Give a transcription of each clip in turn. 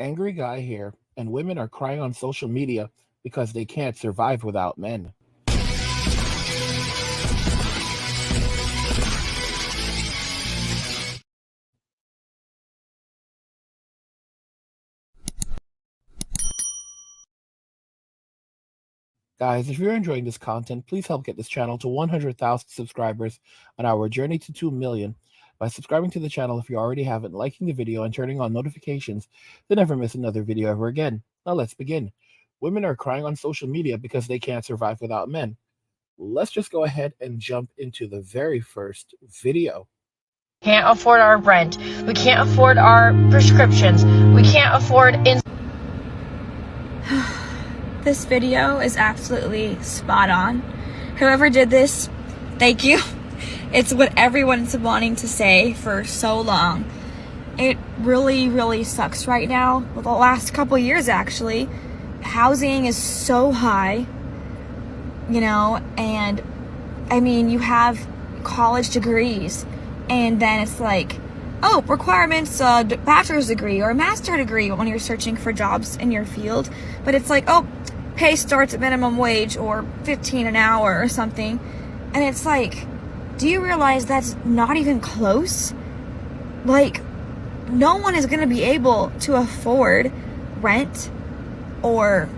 Angry guy here, and women are crying on social media because they can't survive without men. Guys, if you're enjoying this content, please help get this channel to 100,000 subscribers on our journey to 2 million by subscribing to the channel if you already haven't, liking the video, and turning on notifications to never miss another video ever again. Now let's begin. Women are crying on social media because they can't survive without men. Let's just go ahead and jump into the very first video. Can't afford our rent. We can't afford our prescriptions. We can't afford This video is absolutely spot on. Whoever did this, thank you. It's what everyone's wanting to say for so long. It really, really sucks right now. Well, the last couple years, actually, housing is so high, and I mean, you have college degrees, and then it's like, oh, requirements, bachelor's degree or a master's degree when you're searching for jobs in your field. But it's like, oh, pay starts at minimum wage or $15 an hour or something. And it's like, do you realize that's not even close? Like, no one is going to be able to afford rent or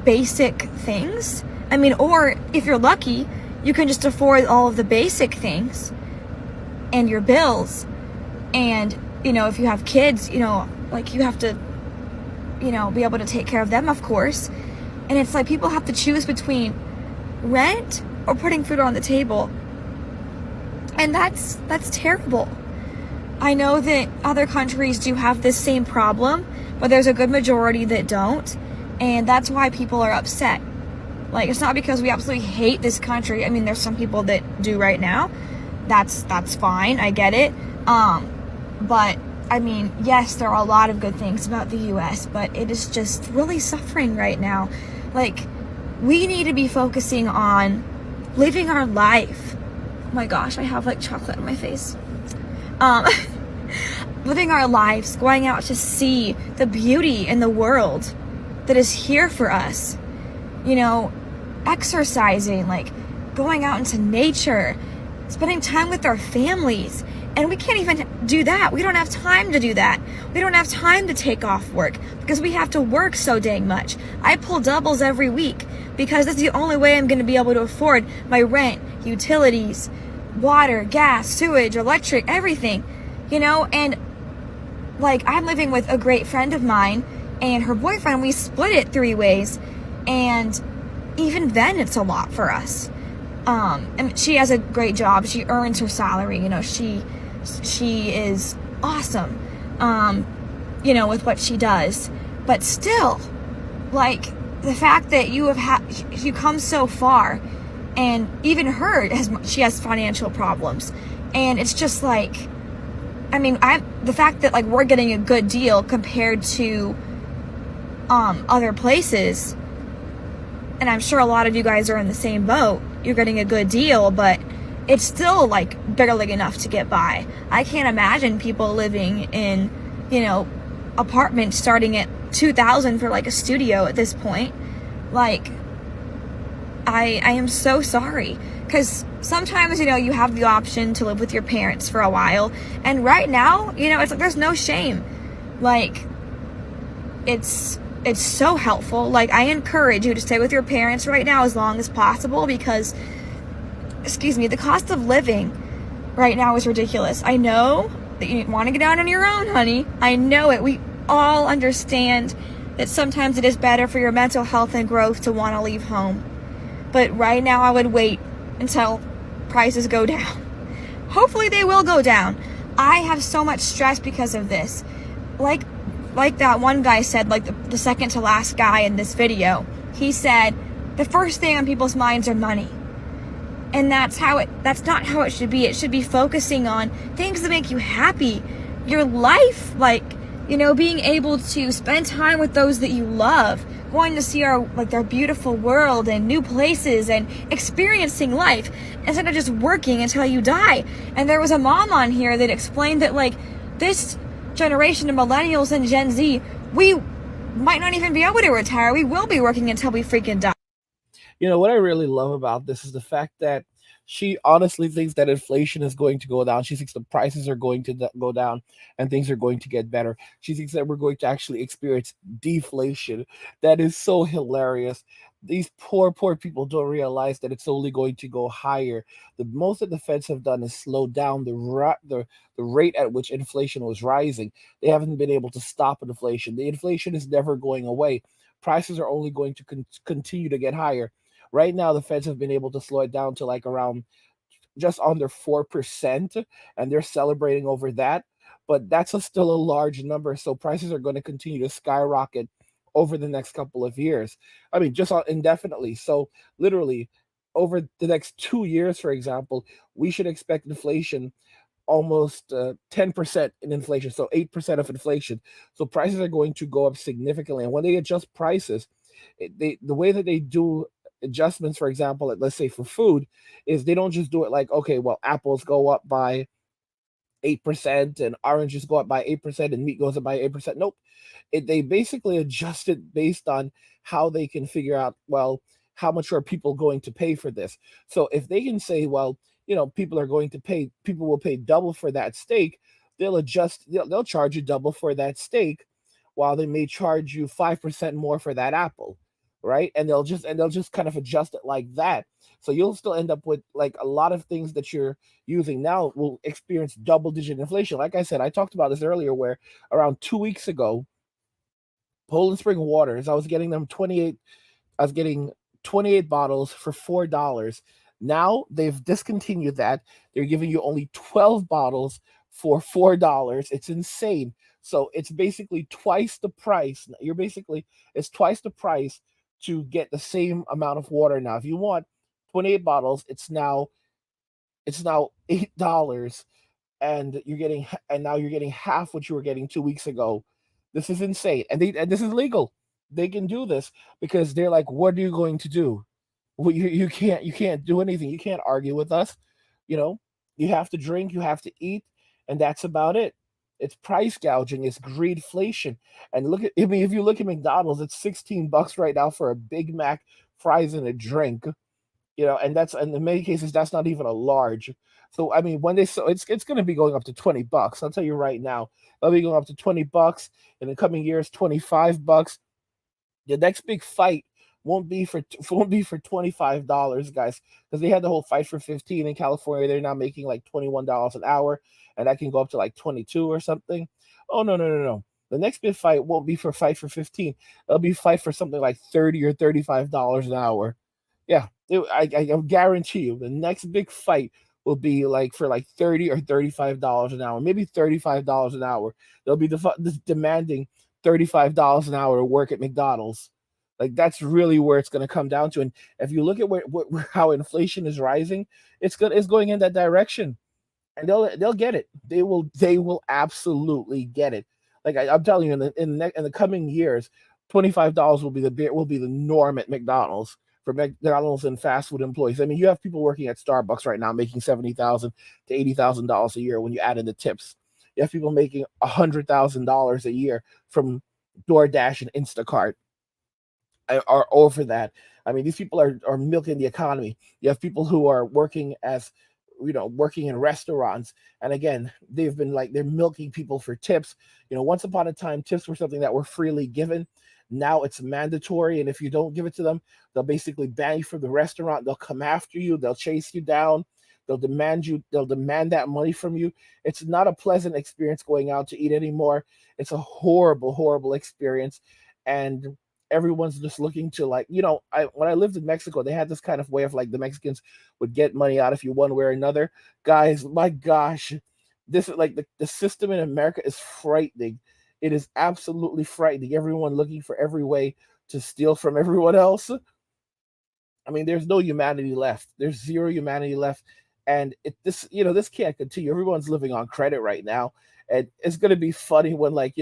basic things. I mean, or if you're lucky, you can just afford all of the basic things and your bills. And, if you have kids, like you have to, be able to take care of them, of course. And it's like people have to choose between rent or putting food on the table. And that's terrible. I know that other countries do have this same problem, but there's a good majority that don't. And that's why people are upset. Like, it's not because we absolutely hate this country. I mean, there's some people that do right now. That's fine. I get it. But I mean, yes, there are a lot of good things about the US, but it is just really suffering right now. Like, we need to be focusing on living our life. Oh my gosh, I have like chocolate on my face. Living our lives, going out to see the beauty in the world that is here for us. Exercising, like going out into nature, spending time with our families. And we can't even do that. We don't have time to do that. We don't have time to take off work because we have to work so dang much. I pull doubles every week because that's the only way I'm going to be able to afford my rent, utilities, water, gas, sewage, electric, everything, and like I'm living with a great friend of mine and her boyfriend. We split it 3 ways, and even then it's a lot for us. And she has a great job. She earns her salary. She is awesome, with what she does. But still, like, the fact that you come so far, and even she has financial problems. And it's just like, I mean, the fact that, like, we're getting a good deal compared to other places, and I'm sure a lot of you guys are in the same boat. You're getting a good deal, but it's still like barely enough to get by. I can't imagine people living in, apartments starting at $2,000 for like a studio at this point. Like, I am so sorry, because sometimes, you have the option to live with your parents for a while, and right now, it's like there's no shame. Like, it's so helpful. Like, I encourage you to stay with your parents right now as long as possible because, the cost of living right now is ridiculous. I know that you want to get out on your own, honey. I know it. We all understand that sometimes it is better for your mental health and growth to want to leave home. But right now, I would wait until prices go down. Hopefully they will go down. I have so much stress because of this. Like that one guy said, like the second to last guy in this video, he said the first thing on people's minds are money. And that's not how it should be. It should be focusing on things that make you happy. Your life, like, being able to spend time with those that you love, going to see their beautiful world and new places and experiencing life instead of just working until you die. And there was a mom on here that explained that, like, this generation of millennials and Gen Z, we might not even be able to retire. We will be working until we freaking die. What I really love about this is the fact that she honestly thinks that inflation is going to go down. She thinks the prices are going to go down and things are going to get better. She thinks that we're going to actually experience deflation. That is so hilarious. These poor people don't realize that it's only going to go higher. The most that the Feds have done is slow down the rate at which inflation was rising. They haven't been able to stop inflation. The inflation is never going away. Prices are only going to continue to get higher. Right now, the Feds have been able to slow it down to like around just under 4%, and they're celebrating over that. But that's still a large number. So prices are going to continue to skyrocket over the next couple of years. I mean, just indefinitely. So, literally, over the next 2 years, for example, we should expect inflation almost 10% in inflation, so 8% of inflation. So prices are going to go up significantly. And when they adjust prices, the way that they do adjustments, for example, let's say for food, is they don't just do it like, okay, well, apples go up by 8% and oranges go up by 8% and meat goes up by 8%. Nope. They basically adjust it based on how they can figure out, well, how much are people going to pay for this? So if they can say, well, people will pay double for that steak, they'll charge you double for that steak, while they may charge you 5% more for that apple, right? And they'll just kind of adjust it like that. So you'll still end up with like a lot of things that you're using now will experience double digit inflation. Like I said, I talked about this earlier, where around 2 weeks ago, Poland Spring Waters, I was getting 28 bottles for $4. Now they've discontinued that. They're giving you only 12 bottles for $4. It's insane. So it's basically twice the price. It's twice the price to get the same amount of water now. If you want 28 bottles, it's now $8, and now you're getting half what you were getting 2 weeks ago. This is insane, and this is legal. They can do this because they're like, what are you going to do? Well, you can't do anything. You can't argue with us. You know, you have to drink, you have to eat, and that's about it. It's price gouging, it's greedflation. And I mean, if you look at McDonald's, it's $16 right now for a Big Mac, fries, and a drink. And in many cases that's not even a large. So I mean, when they so it's going to be going up to $20. I'll tell you right now, it'll be going up to $20 in the coming years, $25. The next big fight won't be for $25, guys, because they had the whole fight for 15 in California. They're now making like $21 an hour, and that can go up to like 22 or something. Oh, no, no, no, no. The next big fight won't be for fight for 15. It'll be fight for something like 30 or $35 an hour. Yeah, I guarantee you the next big fight will be like for like 30 or $35 an hour, maybe $35 an hour. They'll be demanding $35 an hour to work at McDonald's. Like that's really where it's going to come down to. And if you look at how inflation is rising, it's going in that direction, and they'll get it. They will absolutely get it. Like I'm telling you, in the coming years, $25 will be the norm at McDonald's, for McDonald's and fast food employees. I mean, you have people working at Starbucks right now making $70,000 to $80,000 a year when you add in the tips. You have people making $100,000 a year from DoorDash and Instacart, are over that. I mean, these people are milking the economy. You have people who are working in restaurants, and again, they're milking people for tips. Once upon a time, tips were something that were freely given. Now it's mandatory, and if you don't give it to them, they'll basically ban you from the restaurant. They'll come after you. They'll chase you down. They'll demand that money from you. It's not a pleasant experience going out to eat anymore. It's a horrible, horrible experience. And everyone's just looking to, like, when I lived in Mexico, they had this kind of way of, like, the Mexicans would get money out of you one way or another. Guys, my gosh, this is like the system in America is frightening. It is absolutely frightening. Everyone looking for every way to steal from everyone else. I mean, there's no humanity left. There's zero humanity left, and this can't continue. Everyone's living on credit right now, and it's going to be funny when, like,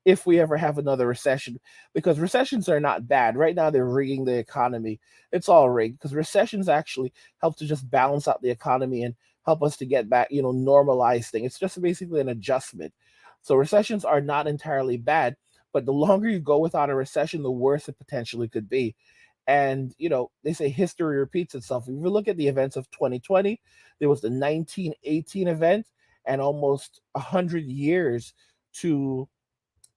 if we ever have another recession, because recessions are not bad. Right now, they're rigging the economy. It's all rigged because recessions actually help to just balance out the economy and help us to get back, normalize things. It's just basically an adjustment. So recessions are not entirely bad, but the longer you go without a recession, the worse it potentially could be. And they say history repeats itself. If you look at the events of 2020, there was the 1918 event, and almost 100 years to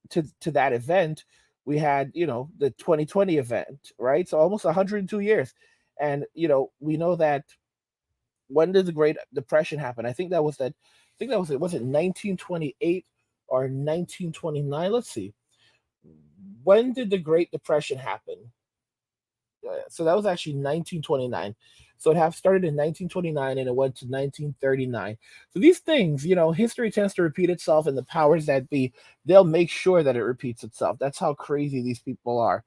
to that event, we had the 2020 event, right? So almost 102 years. And we know that, when did the Great Depression happen? I think that was it. Was it 1928 or 1929? Let's see. When did the Great Depression happen? So that was actually 1929. So it have started in 1929 and it went to 1939. So these things, history tends to repeat itself, and the powers that be, they'll make sure that it repeats itself. That's how crazy these people are.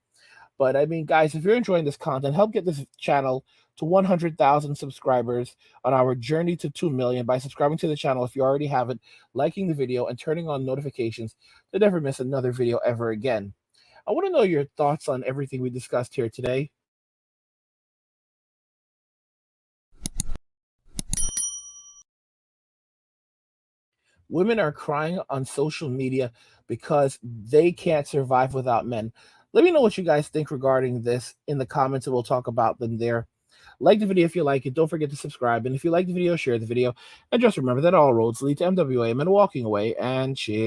But I mean, guys, if you're enjoying this content, help get this channel to 100,000 subscribers on our journey to 2 million by subscribing to the channel if you already haven't, liking the video, and turning on notifications to never miss another video ever again. I want to know your thoughts on everything we discussed here today. Women are crying on social media because they can't survive without men. Let me know what you guys think regarding this in the comments, and we'll talk about them there. Like the video if you like it. Don't forget to subscribe. And if you like the video, share the video. And just remember that all roads lead to MWA, men walking away, and cheers.